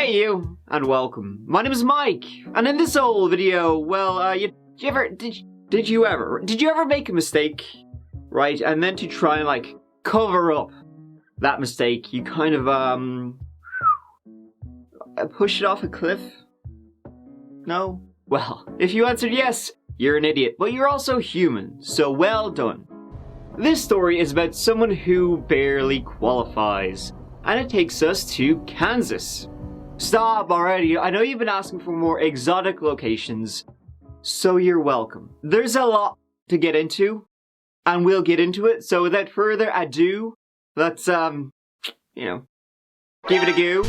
Hey you, and welcome. My name is Mike, and in this old video, well, did you ever make a mistake, right? And then to try and like cover up that mistake, you kind of push it off a cliff? No? Well, if you answered yes, you're an idiot, but you're also human, so well done. This story is about someone who barely qualifies, and it takes us to Kansas. Stop already, I know you've been asking for more exotic locations, so you're welcome. There's a lot to get into, and we'll get into it, so without further ado, let's, give it a go.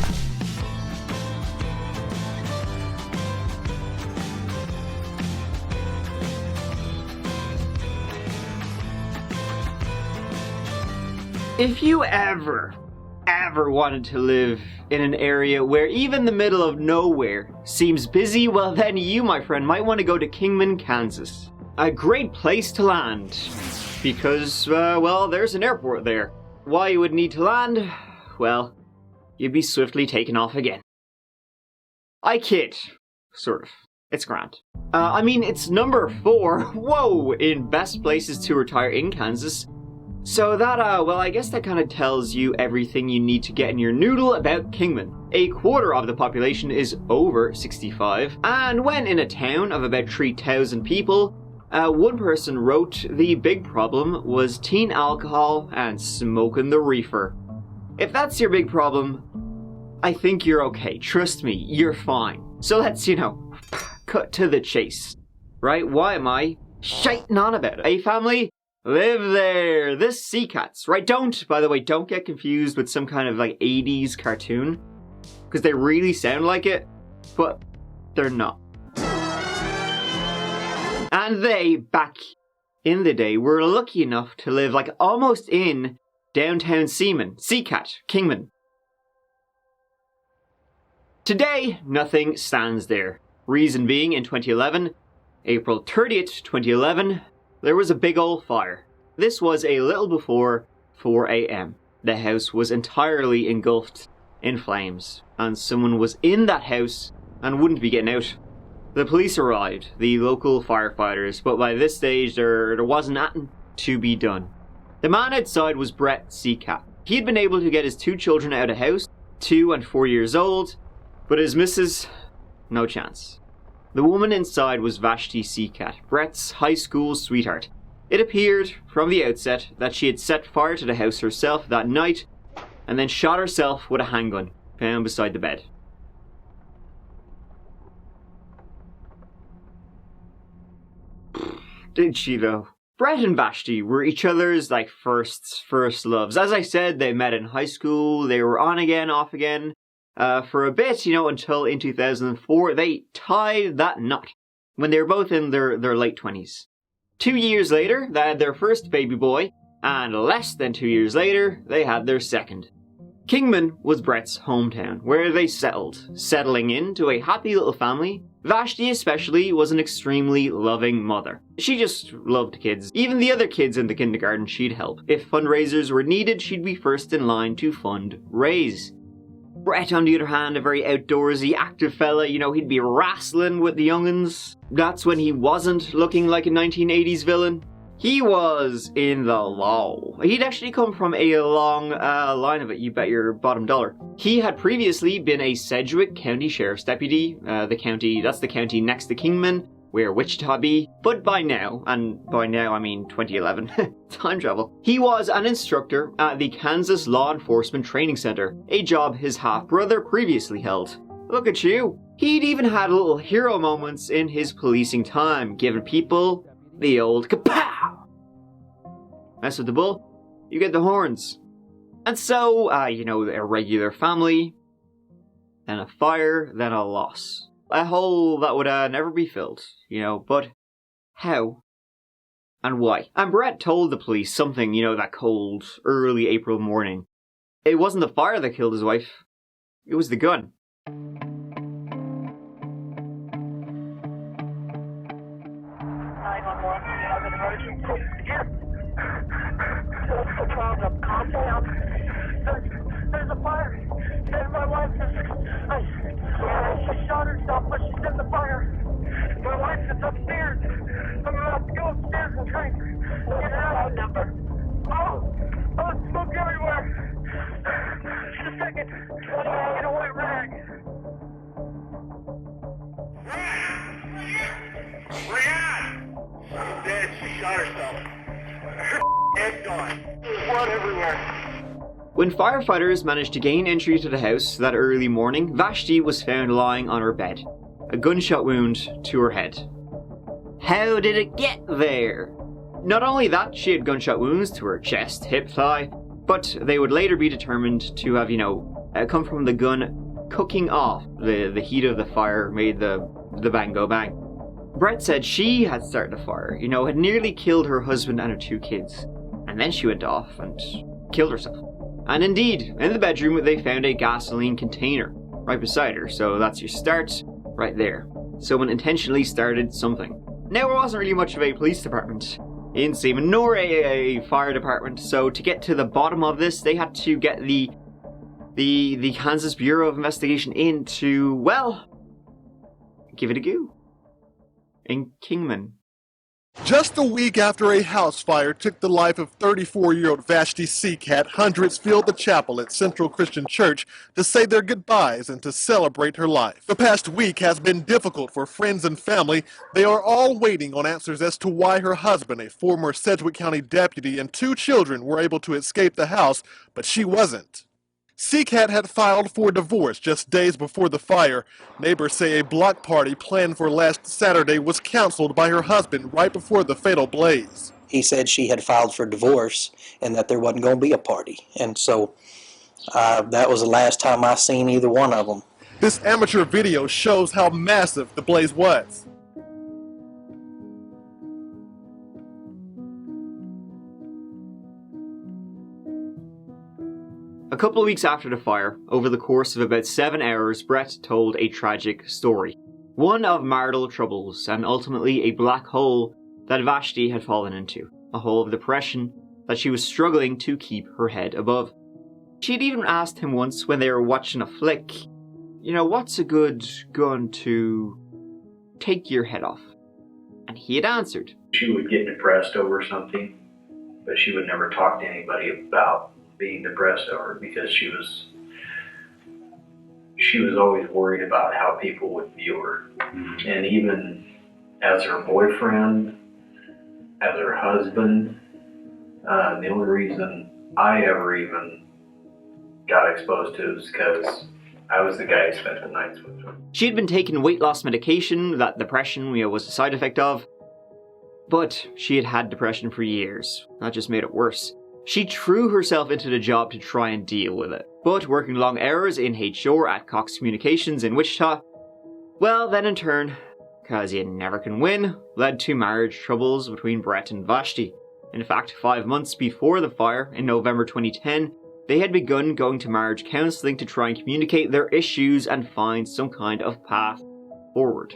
If you ever wanted to live in an area where even the middle of nowhere seems busy, well then you, my friend, might want to go to Kingman, Kansas. A great place to land, because, well, there's an airport there. Why you would need to land? Well, you'd be swiftly taken off again. I kid. Sort of. It's grand. I mean, it's number 4, whoa, in best places to retire in Kansas. So that, well, I guess that kind of tells you everything you need to get in your noodle about Kingman. A quarter of the population is over 65, and when in a town of about 3,000 people, one person wrote the big problem was teen alcohol and smoking the reefer. If that's your big problem, I think you're okay. Trust me, you're fine. So let's, cut to the chase. Right? Why am I shiting on about it? Hey family? Live there! This Seacats, right? By the way, don't get confused with some kind of like 80s cartoon, because they really sound like it, but they're not. And they, back in the day, were lucky enough to live like almost in downtown Seacat, Kingman. Today, nothing stands there. Reason being, in 2011, April 30th, 2011, there was a big old fire. This was a little before 4 a.m. The house was entirely engulfed in flames, and someone was in that house and wouldn't be getting out. The police arrived, the local firefighters, but by this stage there wasn't nothing to be done. The man outside was Brett Seacat. He had been able to get his 2 children out of the house, 2 and 4 years old, but his missus, no chance. The woman inside was Vashti Seacat, Brett's high school sweetheart. It appeared from the outset that she had set fire to the house herself that night and then shot herself with a handgun found beside the bed. Did she though? Brett and Vashti were each other's first loves. As I said, they met in high school, they were on again, off again. For a bit, until in 2004, they tied that knot when they were both in their late 20s. 2 years later, they had their first baby boy, and less than 2 years later, they had their second. Kingman was Brett's hometown, where they settled, settling into a happy little family. Vashti especially was an extremely loving mother. She just loved kids. Even the other kids in the kindergarten she'd help. If fundraisers were needed, she'd be first in line to fundraise. Brett, on the other hand, a very outdoorsy, active fella, he'd be wrestling with the young'uns. That's when he wasn't looking like a 1980s villain. He was in the law. He'd actually come from a long line of it, you bet your bottom dollar. He had previously been a Sedgwick County Sheriff's Deputy, that's the county next to Kingman, where Wichita be, but by now, and by now I mean 2011, time travel, he was an instructor at the Kansas Law Enforcement Training Center, a job his half-brother previously held. Look at you. He'd even had little hero moments in his policing time, giving people the old kapow! Mess with the bull, you get the horns. And so, a regular family, then a fire, then a loss. A hole that would never be filled, but how and why? And Brett told the police something, that cold, early April morning. It wasn't the fire that killed his wife, it was the gun. 911, you have an emergency. What's the problem? Calm down. There's a fire. And my wife is... here. When firefighters managed to gain entry to the house that early morning, Vashti was found lying on her bed, a gunshot wound to her head. How did it get there? Not only that, she had gunshot wounds to her chest, hip, thigh, but they would later be determined to have, come from the gun cooking off. The heat of the fire made the bang go bang. Brett said she had started the fire, had nearly killed her husband and her 2 kids. And then she went off and killed herself. And indeed, in the bedroom they found a gasoline container right beside her, so that's your start right there. Someone intentionally started something. Now, there wasn't really much of a police department in Seaman, nor a fire department, so to get to the bottom of this, they had to get the Kansas Bureau of Investigation in to, well, give it a go. In Kingman. Just a week after a house fire took the life of 34-year-old Vashti Seacat, hundreds filled the chapel at Central Christian Church to say their goodbyes and to celebrate her life. The past week has been difficult for friends and family. They are all waiting on answers as to why her husband, a former Sedgwick County deputy, and 2 children were able to escape the house, but she wasn't. Seacat had filed for divorce just days before the fire. Neighbors say a block party planned for last Saturday was canceled by her husband right before the fatal blaze. He said she had filed for divorce and that there wasn't going to be a party. And so that was the last time I seen either one of them. This amateur video shows how massive the blaze was. A couple of weeks after the fire, over the course of about 7 hours, Brett told a tragic story. One of marital troubles, and ultimately a black hole that Vashti had fallen into. A hole of depression that she was struggling to keep her head above. She'd even asked him once when they were watching a flick, what's a good gun to take your head off? And he had answered. She would get depressed over something, but she would never talk to anybody about being depressed over it because she was always worried about how people would view her. Mm-hmm. And even as her boyfriend, as her husband, the only reason I ever even got exposed to it was because I was the guy who spent the nights with her. She had been taking weight loss medication that depression was a side effect of, but she had had depression for years. That just made it worse. She threw herself into the job to try and deal with it, but working long hours in HR at Cox Communications in Wichita, well, then in turn, because you never can win, led to marriage troubles between Brett and Vashti. In fact, 5 months before the fire, in November 2010, they had begun going to marriage counselling to try and communicate their issues and find some kind of path forward.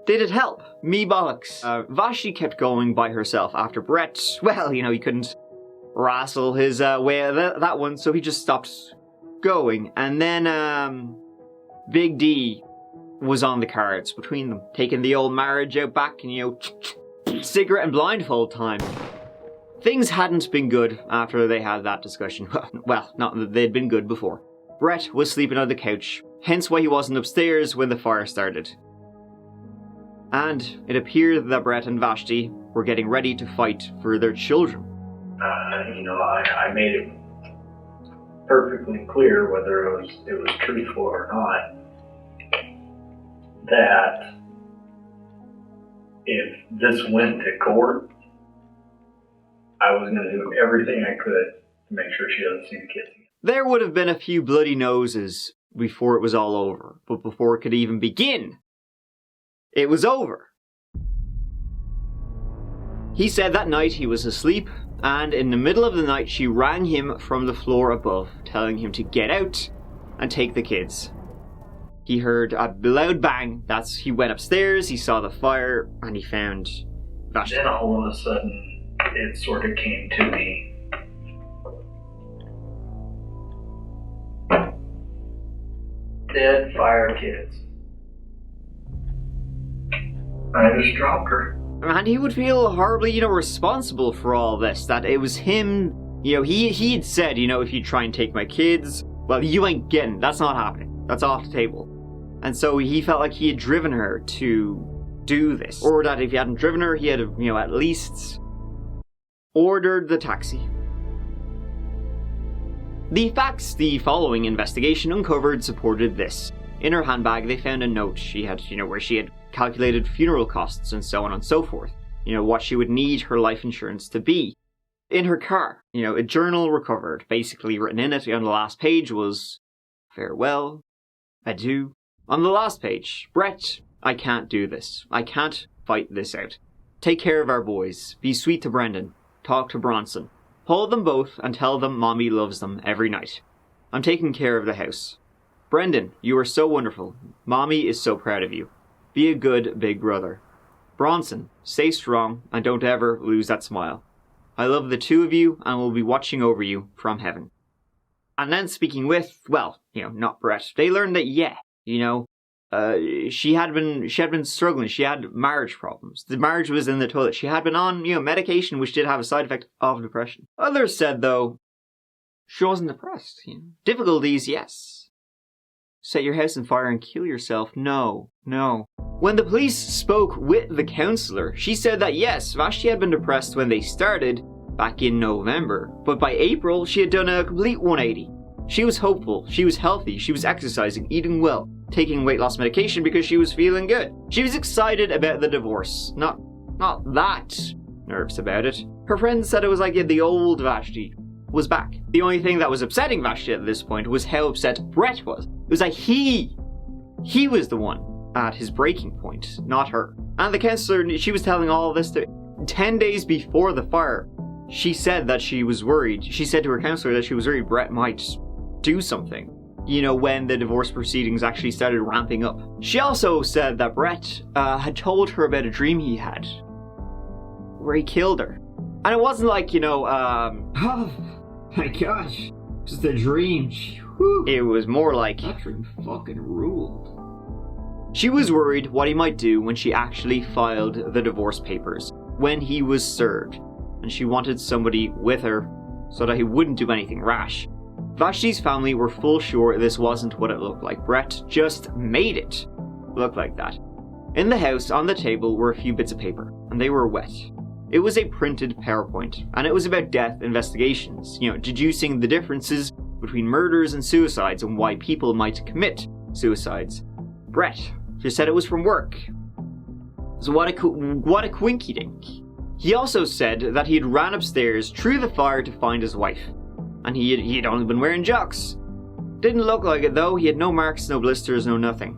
Did it help? Me bollocks. Vashti kept going by herself after Brett, well, he couldn't wrestle his way out of that one, so he just stopped going. And then Big D was on the cards between them, taking the old marriage out back and, cigarette and blindfold time. Things hadn't been good after they had that discussion. Well, not that they'd been good before. Brett was sleeping on the couch, hence why he wasn't upstairs when the fire started. And it appeared that Brett and Vashti were getting ready to fight for their children. I made it perfectly clear, whether it was truthful or not, that if this went to court, I was going to do everything I could to make sure she doesn't see the kids again. There would have been a few bloody noses before it was all over, but before it could even begin, it was over. He said that night he was asleep, and in the middle of the night she rang him from the floor above, telling him to get out and take the kids. He heard a loud bang. He went upstairs, he saw the fire, and he found Vashti. Then all of a sudden, it sort of came to me. Dead fire kids. I just dropped her. And he would feel horribly, responsible for all this. That it was him, he had said, if you try and take my kids, well, you ain't getting, that's not happening. That's off the table. And so he felt like he had driven her to do this. Or that if he hadn't driven her, he had, at least ordered the taxi. The facts the following investigation uncovered supported this. In her handbag, they found a note she had, where she had calculated funeral costs and so on and so forth. What she would need her life insurance to be. In her car, a journal recovered. Basically written in it on the last page was, farewell, adieu. On the last page, Brett, I can't do this. I can't fight this out. Take care of our boys. Be sweet to Brendan. Talk to Bronson. Hold them both and tell them Mommy loves them every night. I'm taking care of the house. Brendan, you are so wonderful. Mommy is so proud of you. Be a good big brother. Bronson, stay strong and don't ever lose that smile. I love the two of you and will be watching over you from heaven. And then speaking with, not Brett, they learned that, she had been struggling. She had marriage problems. The marriage was in the toilet. She had been on, medication which did have a side effect of depression. Others said, though, she wasn't depressed. Difficulties, yes. Set your house on fire and kill yourself? No. When the police spoke with the counsellor, she said that yes, Vashti had been depressed when they started back in November, but by April she had done a complete 180. She was hopeful, she was healthy, she was exercising, eating well, taking weight loss medication because she was feeling good. She was excited about the divorce, not that nervous about it. Her friends said it was like the old Vashti was back. The only thing that was upsetting Vashti at this point was how upset Brett was. It was like he was the one at his breaking point, not her. And the counsellor, she was telling all of this 10 days before the fire. She said that she was worried. She said to her counsellor that she was worried Brett might do something, when the divorce proceedings actually started ramping up. She also said that Brett had told her about a dream he had where he killed her. And it wasn't like, oh my gosh, just a dream. Whew. It was more like, that dream fucking ruled. She was worried what he might do when she actually filed the divorce papers, when he was served, and she wanted somebody with her so that he wouldn't do anything rash. Vashti's family were full sure this wasn't what it looked like. Brett just made it look like that. In the house, on the table, were a few bits of paper, and they were wet. It was a printed PowerPoint, and it was about death investigations, deducing the differences between murders and suicides and why people might commit suicides. Brett just said it was from work. So what a quinky-dink. He also said that he had ran upstairs through the fire to find his wife, and he had only been wearing jocks. Didn't look like it though. He had no marks, no blisters, no nothing.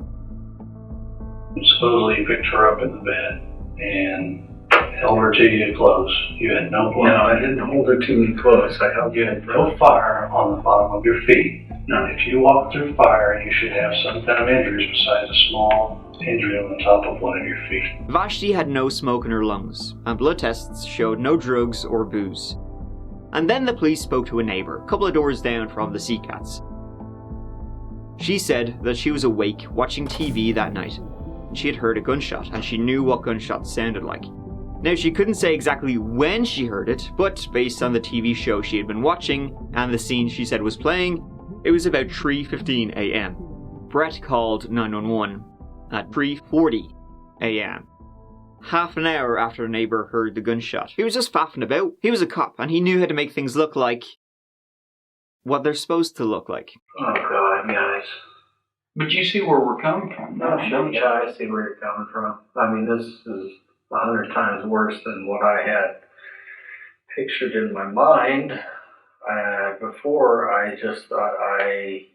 Supposedly you picked her up in the bed and held her to you close. You had no blood. No, I didn't hold her to me close. I held You had no fire on the bottom of your feet. Now, if you walk through fire, you should have some kind of injuries besides a small injury on the top of one of your feet. Vashti had no smoke in her lungs, and blood tests showed no drugs or booze. And then the police spoke to a neighbour, a couple of doors down from the Seacats. She said that she was awake watching TV that night, and she had heard a gunshot, and she knew what gunshots sounded like. Now, she couldn't say exactly when she heard it, but based on the TV show she had been watching, and the scene she said was playing, it was about 3:15 a.m. Brett called 911 at 3:40 a.m. Half an hour after a neighbour heard the gunshot. He was just faffing about. He was a cop, and he knew how to make things look like what they're supposed to look like. Oh God, guys. But you see where we're coming from, No, yeah, I see where you're coming from. I mean, this is 100 times worse than what I had pictured in my mind. Before, I just thought I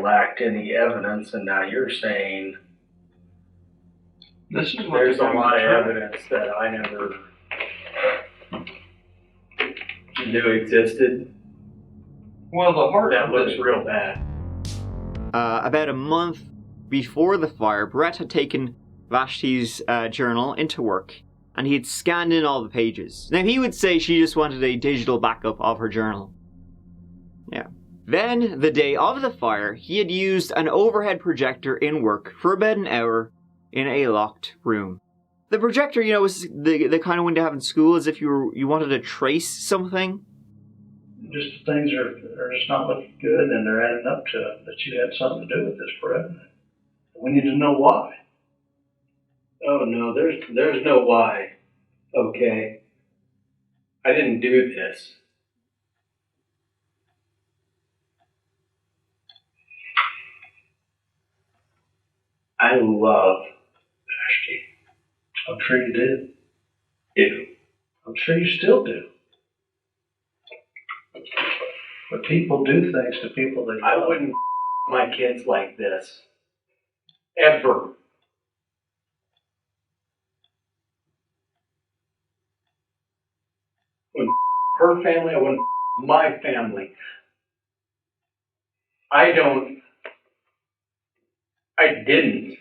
lacked any evidence, and now you're saying this is what there's a lot of evidence that I never knew existed. Well, the heart That of looks it, real bad. About a month before the fire, Brett had taken Vashti's journal into work, and he had scanned in all the pages. Now, he would say she just wanted a digital backup of her journal. Yeah. Then, the day of the fire, he had used an overhead projector in work for about an hour in a locked room. The projector, was the kind of window to have in school, as if you wanted to trace something. Just things are just not looking good, and they're adding up to that you had something to do with this, Brett. We need to know why. Oh no, there's no why. Okay. I didn't do this. I love Vashti. I'm sure you did. you. I'm sure you still do. But people do things to people they I love. wouldn't my kids like this. Ever. When her family, I wouldn't my family. I didn't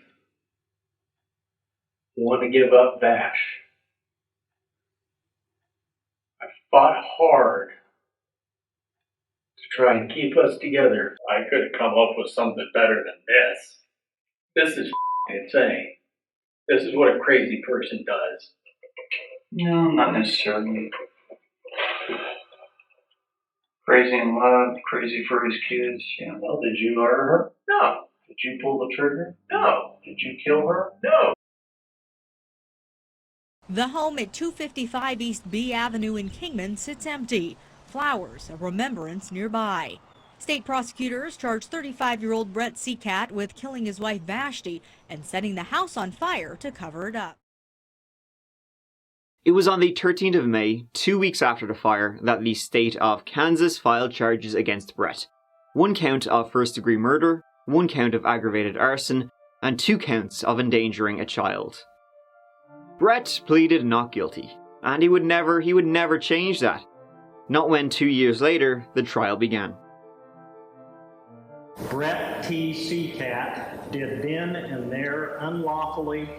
want to give up Vash. I fought hard to try and keep us together. I could have come up with something better than this. This is insane. This is what a crazy person does. No, not necessarily. Crazy in love, crazy for his kids, yeah. Well, did you murder her? No, Did you pull the trigger? no, Did you kill her? no. The home at 255 East B Avenue in Kingman sits empty. Flowers of remembrance nearby. State prosecutors charged 35-year-old Brett Seacat with killing his wife Vashti and setting the house on fire to cover it up. It was on the 13th of May, 2 weeks after the fire, that the state of Kansas filed charges against Brett. 1 count of first-degree murder, 1 count of aggravated arson, and 2 counts of endangering a child. Brett pleaded not guilty, and he would never change that. Not when 2 years later, the trial began. Brett T. Seacat did then and there unlawfully,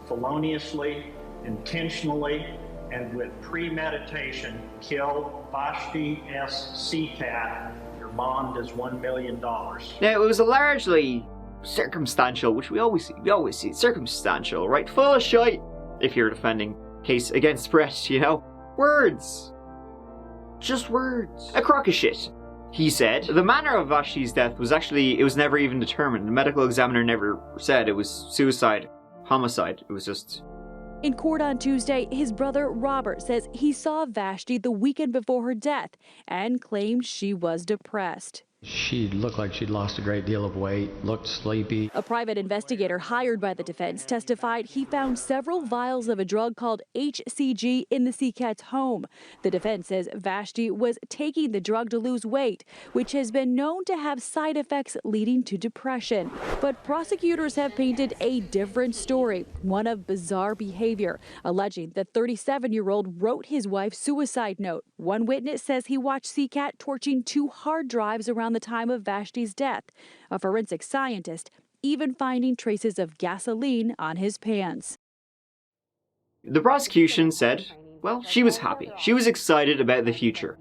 feloniously, intentionally, and with premeditation kill Vashti S. Seacat. Your bond is $1 million. Now, it was a largely circumstantial, which we always see, circumstantial, right? Full of shite, if you're defending case against Brett, you know? Words. Just words. A crock of shit. He said the manner of Vashti's death was never even determined. The medical examiner never said it was suicide, homicide. It was just... In court on Tuesday, his brother Robert says he saw Vashti the weekend before her death and claimed she was depressed. She looked like she'd lost a great deal of weight, looked sleepy. A private investigator hired by the defense testified he found several vials of a drug called HCG in the Seacat's home. The defense says Vashti was taking the drug to lose weight, which has been known to have side effects leading to depression. But prosecutors have painted a different story, one of bizarre behavior, alleging the 37-year-old wrote his wife's suicide note. One witness says he watched Seacat torching 2 hard drives around the time of Vashti's death. A forensic scientist even finding traces of gasoline on his pants. The prosecution said, well, she was happy. She was excited about the future.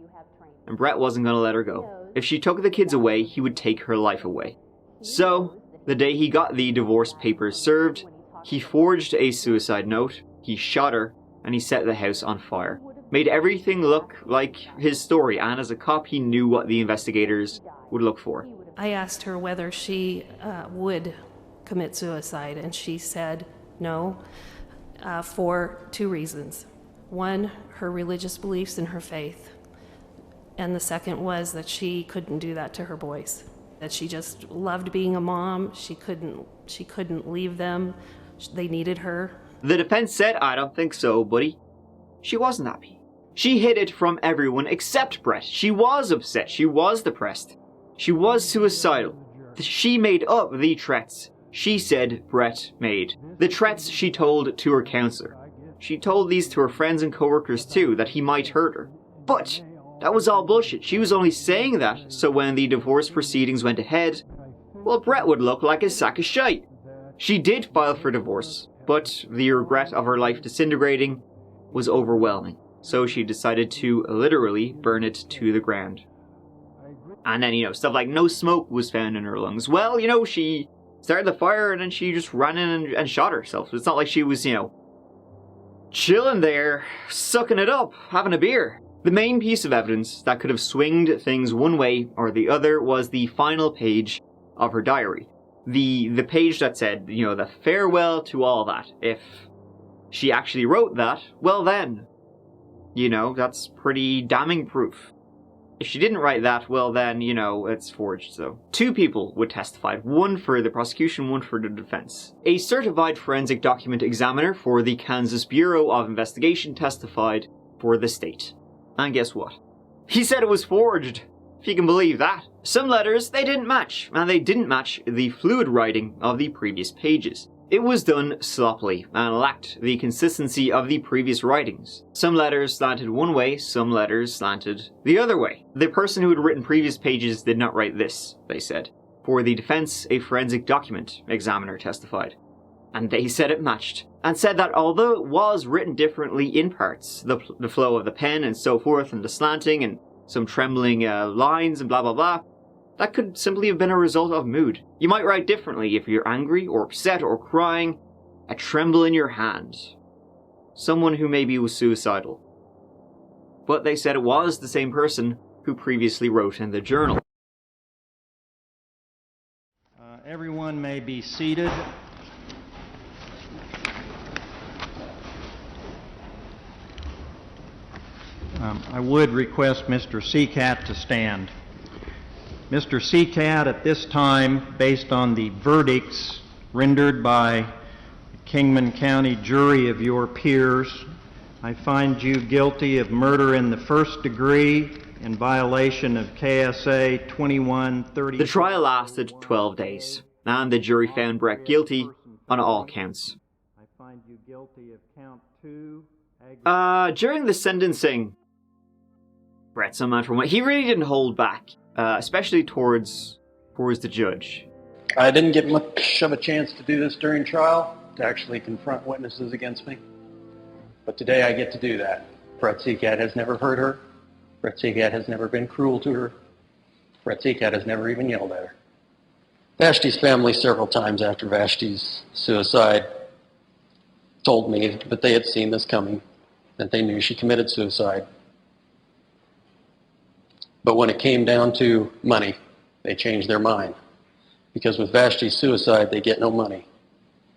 And Brett wasn't going to let her go. If she took the kids away, he would take her life away. So, the day he got the divorce papers served, he forged a suicide note, he shot her, and he set the house on fire. Made everything look like his story, and as a cop, he knew what the investigators would look for. I asked her whether she would commit suicide, and she said no, for 2 reasons. One, her religious beliefs and her faith. And the second was that she couldn't do that to her boys. That she just loved being a mom. She couldn't leave them. They needed her. The defense said, I don't think so, buddy. She wasn't happy. She hid it from everyone except Brett. She was upset. She was depressed. She was suicidal. She made up the threats she said Brett made. The threats she told to her counselor. She told these to her friends and coworkers too, that he might hurt her. But that was all bullshit. She was only saying that so when the divorce proceedings went ahead, well, Brett would look like a sack of shite. She did file for divorce, but the regret of her life disintegrating was overwhelming. So she decided to literally burn it to the ground. And then, stuff like no smoke was found in her lungs. Well, she started the fire and then she just ran in and shot herself. It's not like she was, chilling there, sucking it up, having a beer. The main piece of evidence that could have swinged things one way or the other was the final page of her diary. The page that said, the farewell to all that. If she actually wrote that, well then, that's pretty damning proof. If she didn't write that, well then, you know, it's forged, so. 2 people would testify, one for the prosecution, one for the defense. A certified forensic document examiner for the Kansas Bureau of Investigation testified for the state. And guess what? He said it was forged, if you can believe that. Some letters, they didn't match, and they didn't match the fluid writing of the previous pages. It was done sloppily and lacked the consistency of the previous writings. Some letters slanted one way, some letters slanted the other way. The person who had written previous pages did not write this, they said. For the defense, a forensic document examiner testified. And they said it matched, and said that although it was written differently in parts, the flow of the pen and so forth, and the slanting and some trembling lines and blah blah blah, that could simply have been a result of mood. You might write differently if you're angry or upset or crying, a tremble in your hand. Someone who maybe was suicidal. But they said it was the same person who previously wrote in the journal. Everyone may be seated. I would request Mr. Seacat to stand. Mr. Seacat, at this time, based on the verdicts rendered by the Kingman County jury of your peers, I find you guilty of murder in the first degree in violation of KSA 2130. The trial lasted 12 days, and the jury found Brett guilty on all counts. I find you guilty of count 2. During the sentencing, Brett, some man from he really didn't hold back. Especially towards the judge. I didn't get much of a chance to do this during trial, to actually confront witnesses against me. But today I get to do that. Brett Seacat has never hurt her. Brett Seacat has never been cruel to her. Brett Seacat has never even yelled at her. Vashti's family several times after Vashti's suicide told me that they had seen this coming, that they knew she committed suicide. But when it came down to money, they changed their mind. Because with Vashti's suicide, they get no money.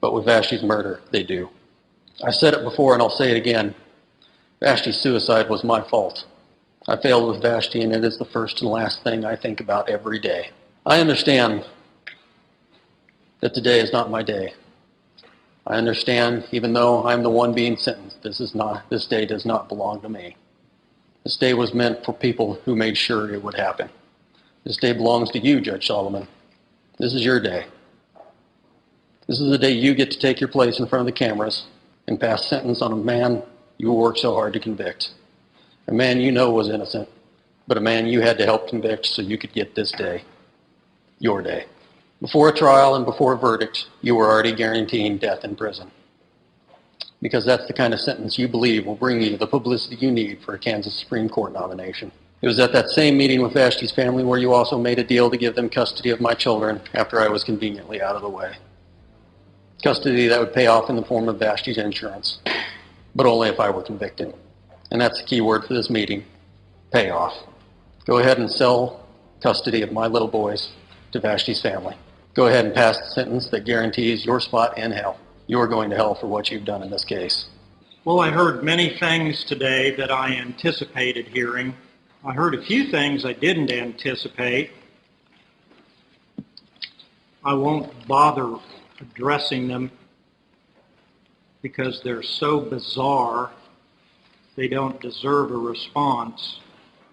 But with Vashti's murder, they do. I've said it before and I'll say it again. Vashti's suicide was my fault. I failed with Vashti, and it is the first and last thing I think about every day. I understand that today is not my day. I understand, even though I'm the one being sentenced, this day does not belong to me. This day was meant for people who made sure it would happen. This day belongs to you, Judge Solomon. This is your day. This is the day you get to take your place in front of the cameras and pass sentence on a man you worked so hard to convict. A man you know was innocent, but a man you had to help convict so you could get this day, your day. Before a trial and before a verdict, you were already guaranteeing death in prison. Because that's the kind of sentence you believe will bring you the publicity you need for a Kansas Supreme Court nomination. It was at that same meeting with Vashti's family where you also made a deal to give them custody of my children after I was conveniently out of the way. Custody that would pay off in the form of Vashti's insurance, but only if I were convicted. And that's the key word for this meeting, pay off. Go ahead and sell custody of my little boys to Vashti's family. Go ahead and pass the sentence that guarantees your spot in hell. You're going to hell for what you've done in this case. Well, I heard many things today that I anticipated hearing. I heard a few things I didn't anticipate. I won't bother addressing them because they're so bizarre, they don't deserve a response.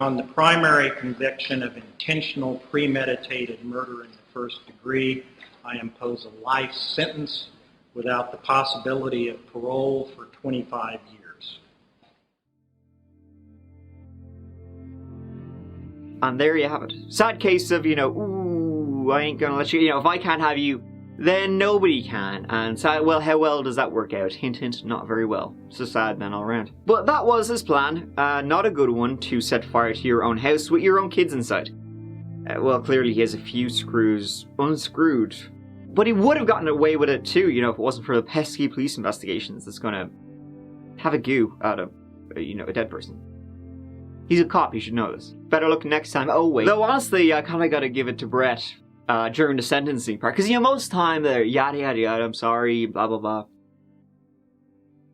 On the primary conviction of intentional premeditated murder in the first degree, I impose a life sentence without the possibility of parole for 25 years. And there you have it. Sad case of, ooh, I ain't gonna let you, if I can't have you, then nobody can. And sad, well, how well does that work out? Hint, hint, not very well. So sad then all around. But that was his plan. Not a good one to set fire to your own house with your own kids inside. Well, clearly he has a few screws unscrewed. But he would have gotten away with it too, if it wasn't for the pesky police investigations that's gonna have a goo out of, a dead person. He's a cop, you should know this. Better luck next time. Oh wait. Though honestly, I kinda gotta give it to Brett during the sentencing part. Because most time they're yada yada yada, I'm sorry, blah blah blah.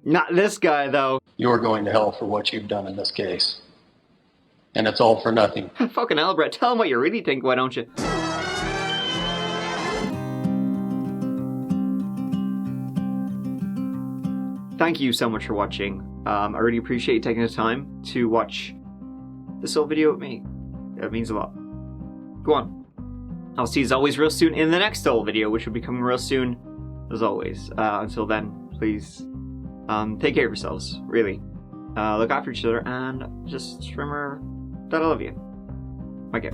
Not this guy though. You're going to hell for what you've done in this case. and it's all for nothing. Fucking hell, Brett, tell them what you really think, why don't you? Thank you so much for watching. I really appreciate you taking the time to watch this whole video with me. It means a lot. Go on. I'll see you as always real soon in the next whole video, which will be coming real soon, as always. Until then, please take care of yourselves, really. Look after each other, and just remember that I love you. Okay.